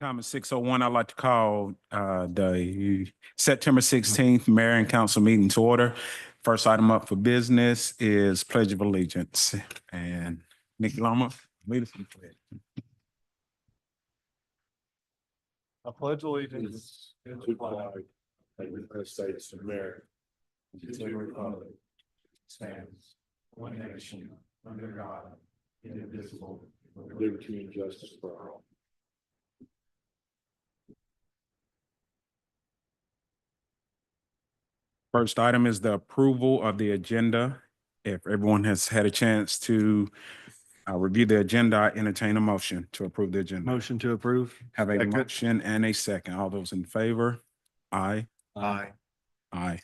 Time is 6:01. I'd like to call the September 16th Mayor and Council meeting to order. First item up for business is Pledge of Allegiance. And Nikki Lama, lead us in the pledge. I pledge allegiance to the flag of the United States of America, and to the republic that stands one nation under God, indivisible, with liberty and justice for all. First item is the approval of the agenda. If everyone has had a chance to review the agenda, I entertain a motion to approve the agenda. Motion to approve. Have a Second. motion and a second. All those in favor? Aye. Aye. Aye.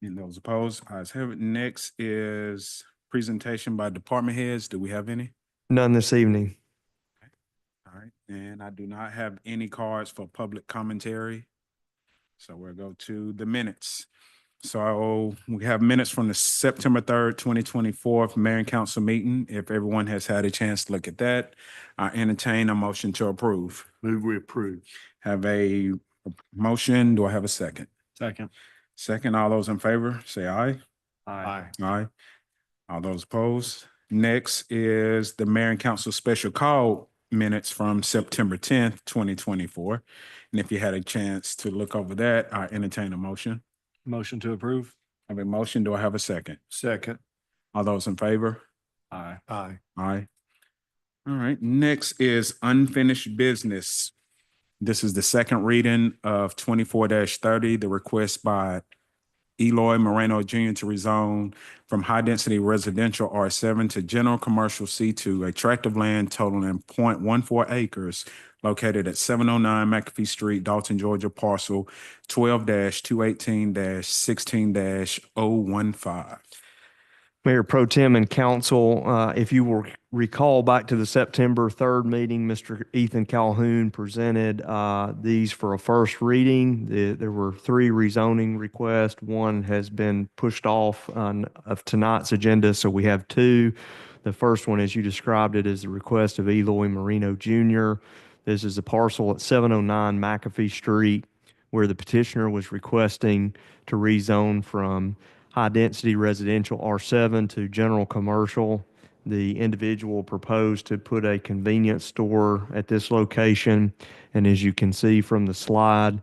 And those opposed? Ayes have it. Next is presentation by department heads. Do we have any? None this evening. All right, and I do not have any cards for public commentary. So we'll go to the minutes. So we have minutes from the September 3rd, 2024 Mayor and Council meeting. If everyone has had a chance to look at that, I entertain a motion to approve. Move we approve. Have a motion. Do I have a second? Second. Second, all those in favor, say aye. Aye. Aye. All those opposed? Next is the Mayor and Council special call minutes from September 10th, 2024. And if you had a chance to look over that, I entertain a motion. Motion to approve. I have a motion. Do I have a second? Second. All those in favor? Aye. Aye. Aye. All right. Next is unfinished business. This is the second reading of 24-30, the request by Eloy Moreno Jr. to rezone from high-density residential R7 to general commercial C2, a tract of land totaling 0.14 acres located at 709 McAfee Street, Dalton, Georgia, parcel 12-218-16-015. Mayor Pro Tem and Council, if you will recall back to the September 3rd meeting, Mr. Ethan Calhoun presented these for a first reading. There were 3 rezoning requests. One has been pushed off of tonight's agenda, so we have 2. The first one, as you described it, is the request of Eloy Moreno Jr. This is a parcel at 709 McAfee Street where the petitioner was requesting to rezone from high-density residential R7 to general commercial. The individual proposed to put a convenience store at this location. And as you can see from the slide,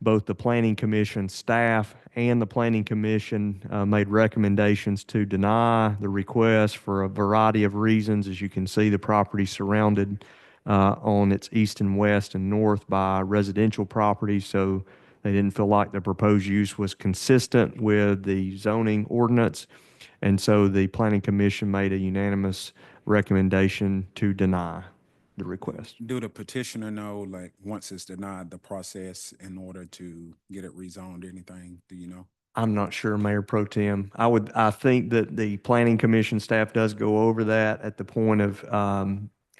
both the Planning Commission staff and the Planning Commission made recommendations to deny the request for a variety of reasons. As you can see, the property surrounded on its east and west and north by residential properties, so they didn't feel like the proposed use was consistent with the zoning ordinance. And so the Planning Commission made a unanimous recommendation to deny the request. Do the petitioner know, like, once it's denied, the process in order to get it rezoned, anything? Do you know? I'm not sure, Mayor Pro Tem. I think that the Planning Commission staff does go over that at the point of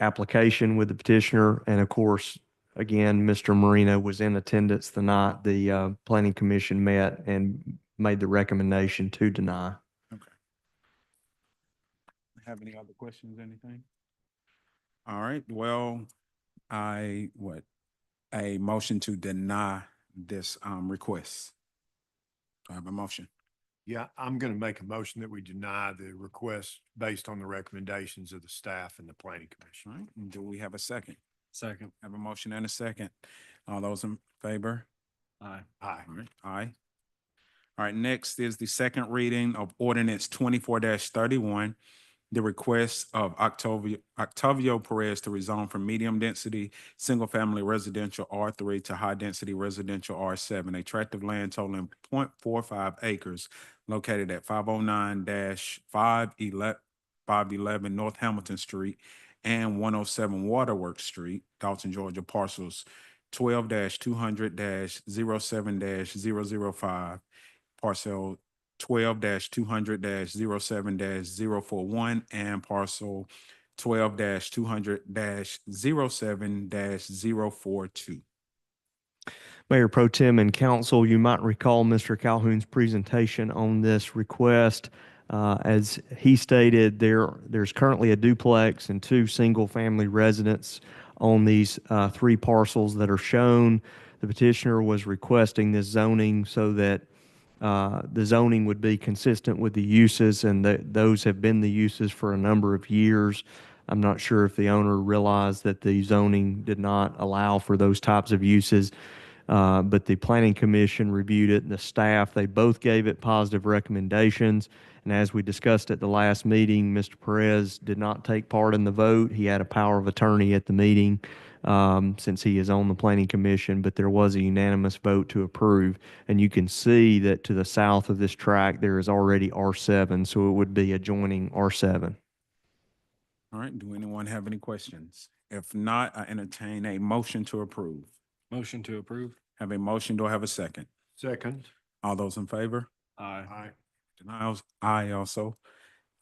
application with the petitioner. And of course, again, Mr. Moreno was in attendance the night the Planning Commission met and made the recommendation to deny. Okay. Have any other questions, anything? All right, well, a motion to deny this request. I have a motion. Yeah, I'm going to make a motion that we deny the request based on the recommendations of the staff and the Planning Commission. All right, and do we have a second? Second. Have a motion and a second. All those in favor? Aye. Aye. All right, aye. All right, next is the second reading of ordinance 24-31, the request of Octavio Perez to rezone from medium-density, single-family residential R3 to high-density residential R7, a tract of land totaling 0.45 acres located at 509-511 North Hamilton Street and 107 Waterworks Street, Dalton, Georgia, parcels 12-200-07-005, parcel 12-200-07-041, and parcel 12-200-07-042. Mayor Pro Tem and Council, you might recall Mr. Calhoun's presentation on this request. As he stated, there's currently a duplex and 2 single-family residents on these three parcels that are shown. The petitioner was requesting this zoning so that the zoning would be consistent with the uses, and that those have been the uses for a number of years. I'm not sure if the owner realized that the zoning did not allow for those types of uses, but the planning commission reviewed it, and the staff, they both gave it positive recommendations. And as we discussed at the last meeting, Mr. Perez did not take part in the vote. He had a power of attorney at the meeting, since he is on the planning commission, but there was a unanimous vote to approve. And you can see that to the south of this tract, there is already R7, so it would be adjoining R7. All right, do anyone have any questions? If not, I entertain a motion to approve. Motion to approve. Have a motion, do I have a second? Second. All those in favor? Aye. Denials, aye also.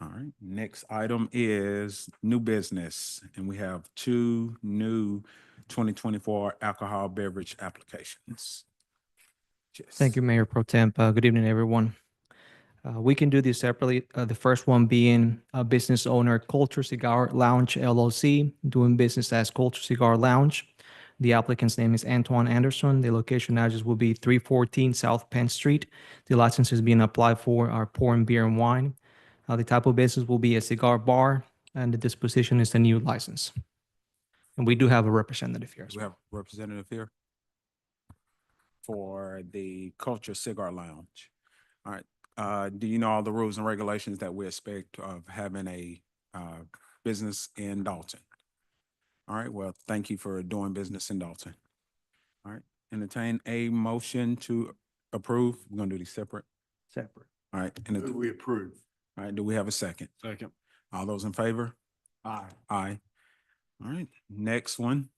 All right, next item is new business, and we have two new 2024 alcohol beverage applications. Thank you, Mayor Pro Temp. Good evening, everyone. We can do this separately. The first one being a business owner, Culture Cigar Lounge LLC, doing business as Culture Cigar Lounge. The applicant's name is Antoine Anderson. The location address will be 314 South Penn Street. The license is being applied for are pouring beer and wine. The type of business will be a cigar bar, and the disposition is the new license. And we do have a representative here as Do we well. have a representative here for the Culture Cigar Lounge? All right, do you know all the rules and regulations that we expect of having a business in Dalton? All right, well, thank you for doing business in Dalton. All right, entertain a motion to approve. We're gonna do these separate. Separate. All right, We approve. all right, do we have a second? Second. All those in favor? Aye. Aye. All right, next one.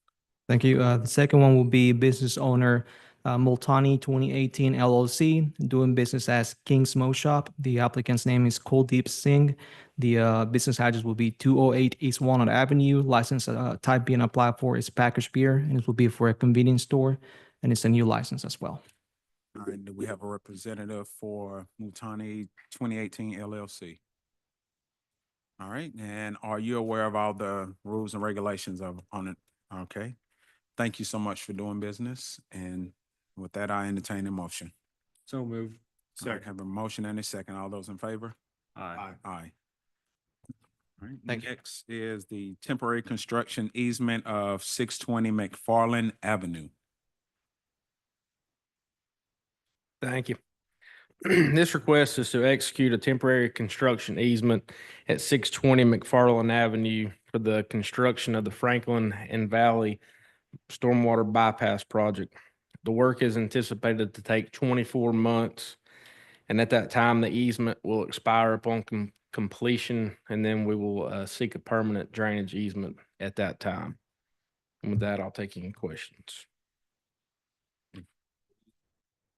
Thank you. The second one will be business owner Multani 2018 LLC, doing business as King Smoke Shop. The applicant's name is Kuldeep Singh. The business address will be 208 East Walnut Avenue. License type being applied for is packaged beer, and it will be for a convenience store, and it's a new license as well. All right, do we have a representative for Mutani 2018 LLC? All right, and are you aware of all the rules and regulations on it? Okay, thank you so much for doing business, and with that, I entertain a motion. So moved. All right, have a motion and a second. All those in favor? Aye. Aye. All right, Thank you. next is the temporary construction easement of 620 McFarland Avenue. Thank you. This request is to execute a temporary construction easement at 620 McFarland Avenue for the construction of the Franklin and Valley Stormwater Bypass Project. The work is anticipated to take 24 months, and at that time, the easement will expire upon completion, and then we will seek a permanent drainage easement at that time. And with that, I'll take any questions.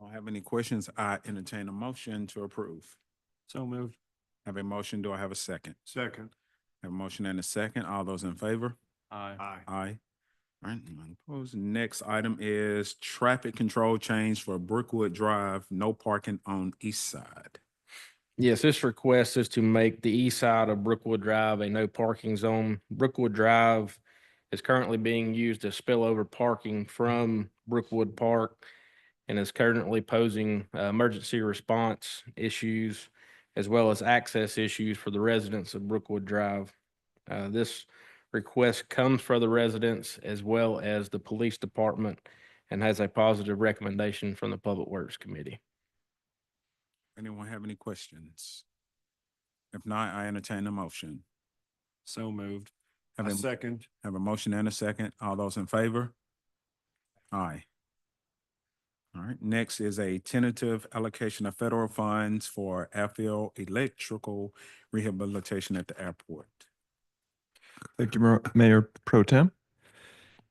Don't have any questions? I entertain a motion to approve. So moved. Have a motion, do I have a second? Second. Have a motion and a second. All those in favor? Aye. Aye. All right, none opposed. Next item is traffic control change for Brookwood Drive, no parking on east side. Yes, this request is to make the east side of Brookwood Drive a no parking zone. Brookwood Drive is currently being used as spillover parking from Brookwood Park and is currently posing emergency response issues as well as access issues for the residents of Brookwood Drive. This request comes from the residents as well as the police department and has a positive recommendation from the Public Works Committee. Anyone have any questions? If not, I entertain a motion. So moved. Have a, Second. have a motion and a second. All those in favor? Aye. All right, next is a tentative allocation of federal funds for airfield electrical rehabilitation at the airport. Thank you, Mayor Pro Tem.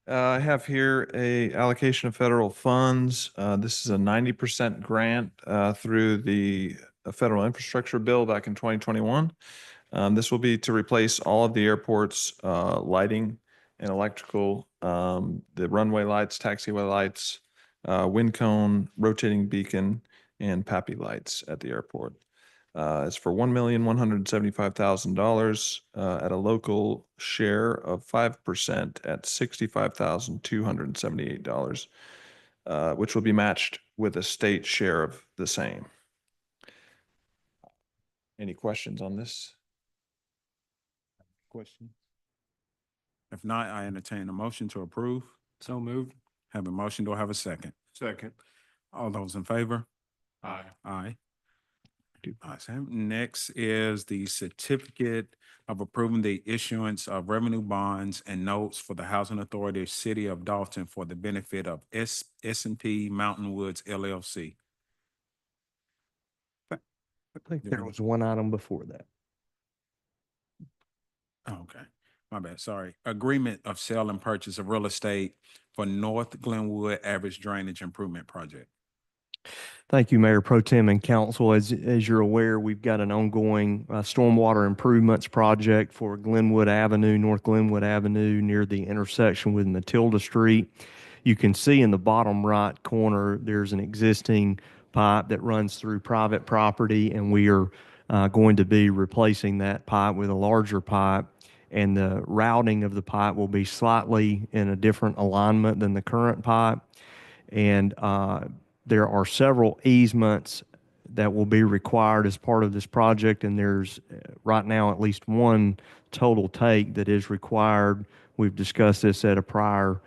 I have here a allocation of federal funds. This is a 90% grant through the federal infrastructure bill back in 2021. This will be to replace all of the airport's lighting and electrical, the runway lights, taxiway lights, wind cone, rotating beacon, and PAPI lights at the airport. It's for $1,175,000 at a local share of 5% at $65,278, which will be matched with a state share of the same. Any questions on this? Question? If not, I entertain a motion to approve. So moved. Have a motion. Do I have a second? Second. All those in favor? Aye. Aye. Ayes have it. Next is the certificate of approving the issuance of revenue bonds and notes for the Housing Authority, City of Dalton for the benefit of S&P Mountain Woods LLC. I think there was one item before that. Okay, my bad, sorry. Agreement of sale and purchase of real estate for North Glenwood Average Drainage Improvement Project. Thank you, Mayor Pro Tem and Council. As you're aware, we've got an ongoing stormwater improvements project for Glenwood Avenue, North Glenwood Avenue, near the intersection with Matilda Street. You can see in the bottom right corner, there's an existing pipe that runs through private property, and we are going to be replacing that pipe with a larger pipe. And the routing of the pipe will be slightly in a different alignment than the current pipe. And there are several easements that will be required as part of this project, and there's right now at least one total take that is required. We've discussed this at a prior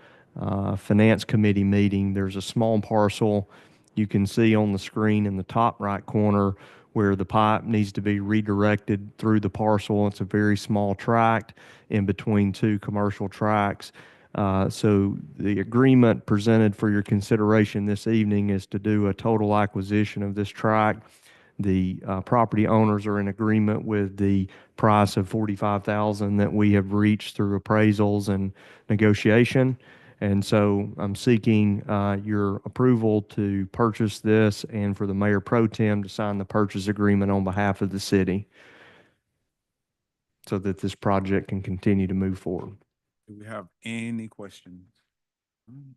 Finance Committee meeting. There's a small parcel you can see on the screen in the top right corner where the pipe needs to be redirected through the parcel. It's a very small tract in between two commercial tracts. So the agreement presented for your consideration this evening is to do a total acquisition of this tract. The property owners are in agreement with the price of $45,000 that we have reached through appraisals and negotiation. And so I'm seeking your approval to purchase this and for the Mayor Pro Tem to sign the purchase agreement on behalf of the city so that this project can continue to move forward. Do we have any questions?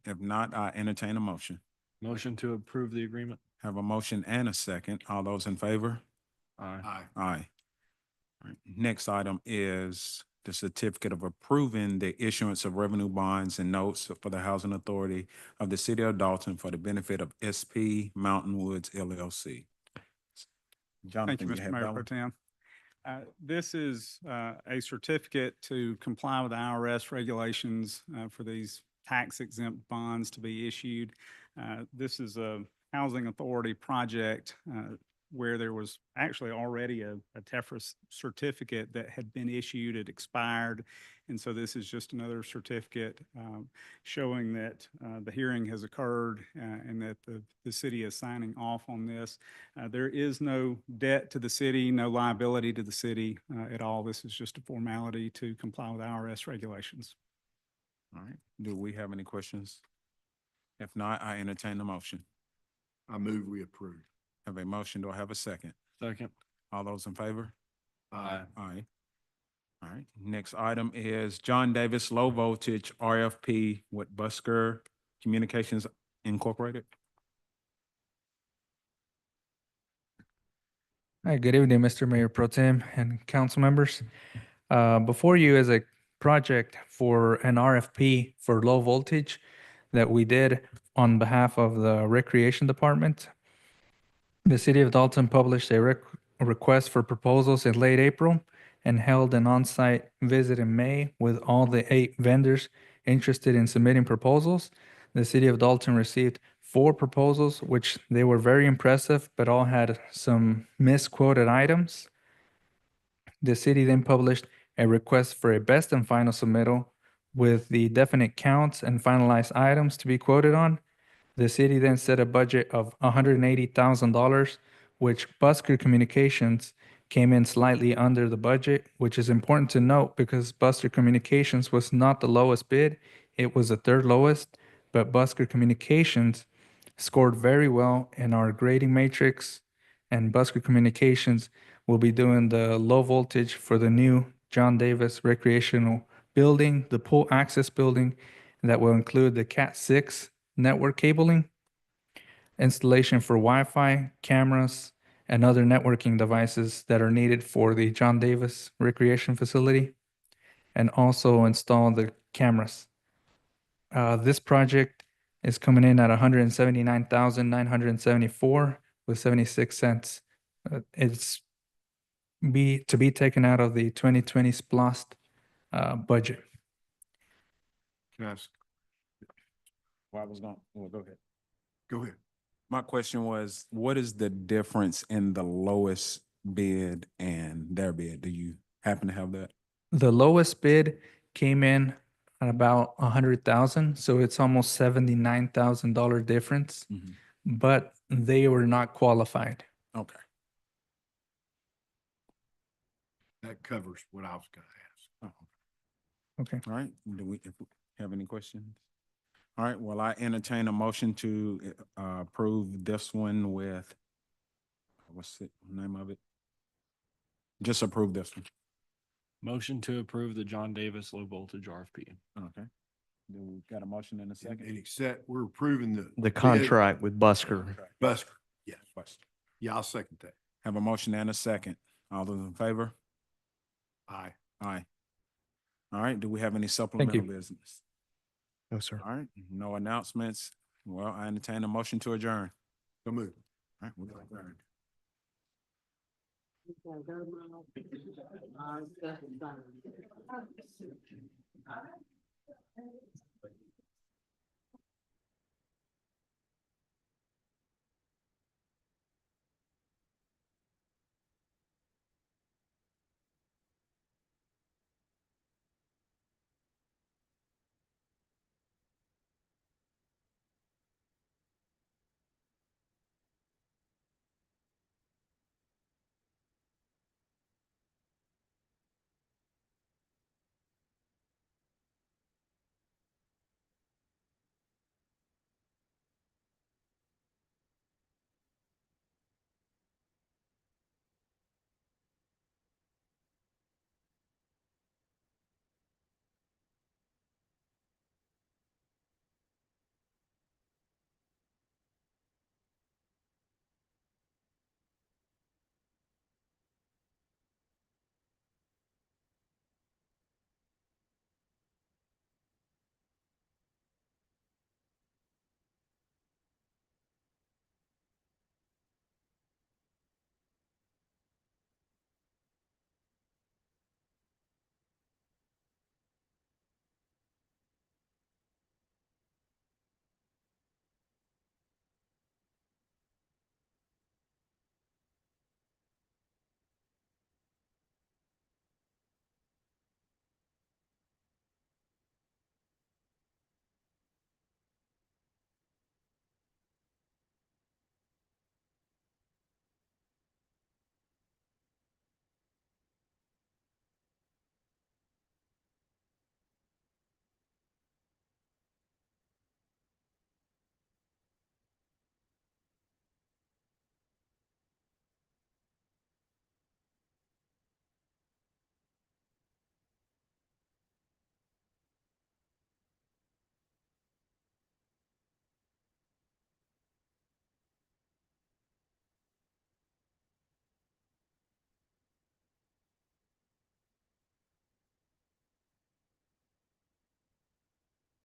If not, I entertain a motion. Motion to approve the agreement. Have a motion and a second. All those in favor? Aye. Aye. All right. Next item is the certificate of approving the issuance of revenue bonds and notes for the Housing Authority of the City of Dalton for the benefit of SP Mountain Woods LLC. Thank Jonathan, you, you Mr. have Mayor that Pro one? Tem. This is a certificate to comply with IRS regulations for these tax exempt bonds to be issued. This is a housing authority project where there was actually already a TEFRA certificate that had been issued, it expired. And so this is just another certificate showing that the hearing has occurred and that the city is signing off on this. There is no debt to the city, no liability to the city at all. This is just a formality to comply with IRS regulations. All right. Do we have any questions? If not, I entertain the motion. I move we approve. Have a motion. Do I have a second? Second. All those in favor? Aye. Aye. All right. Next item is John Davis Low Voltage RFP with Busker Communications Incorporated. Hi, good evening, Mr. Mayor Pro Tem and council members. Before you is a project for an RFP for low voltage that we did on behalf of the Recreation Department. The City of Dalton published a request for proposals in late April and held an on-site visit in May with all the 8 vendors interested in submitting proposals. The City of Dalton received 4 proposals, which they were very impressive, but all had some misquoted items. The city then published a request for a best and final submittal with the definite counts and finalized items to be quoted on. The city then set a budget of $180,000, which Busker Communications came in slightly under the budget, which is important to note because Busker Communications was not the lowest bid. It was the 3rd lowest, but Busker Communications scored very well in our grading matrix, and Busker Communications will be doing the low voltage for the new John Davis Recreational Building, the pool access building, that will include the Cat 6 network cabling, installation for Wi-Fi, cameras, and other networking devices that are needed for the John Davis Recreation Facility, and also install the cameras. This project is coming in at 179,974 with 76 cents. It's to be taken out of the 2020 SPLOST budget. Can I ask? Well, I was going, well, go ahead. Go ahead. My question was, what is the difference in the lowest bid and their bid? Do you happen to have that? The lowest bid came in at about 100,000, so it's almost $79,000 difference, but they were not qualified. Okay. That covers what I was gonna ask. Okay. All right. Do we have any questions? All right. Well, I entertain a motion to approve this one with, what's the name of it? Just approve this one. Motion to approve the John Davis low voltage RFP. Okay. Do we got a motion in a And second? except we're approving the. The contract with Busker. Busker, yes. Question. Yeah, I'll second that. Have a motion and a second. All those in favor? Aye. Aye. All right. Do we have any supplemental business? No, sir. All right. No announcements. Well, I entertain a motion to adjourn. So move. All right. We're adjourned.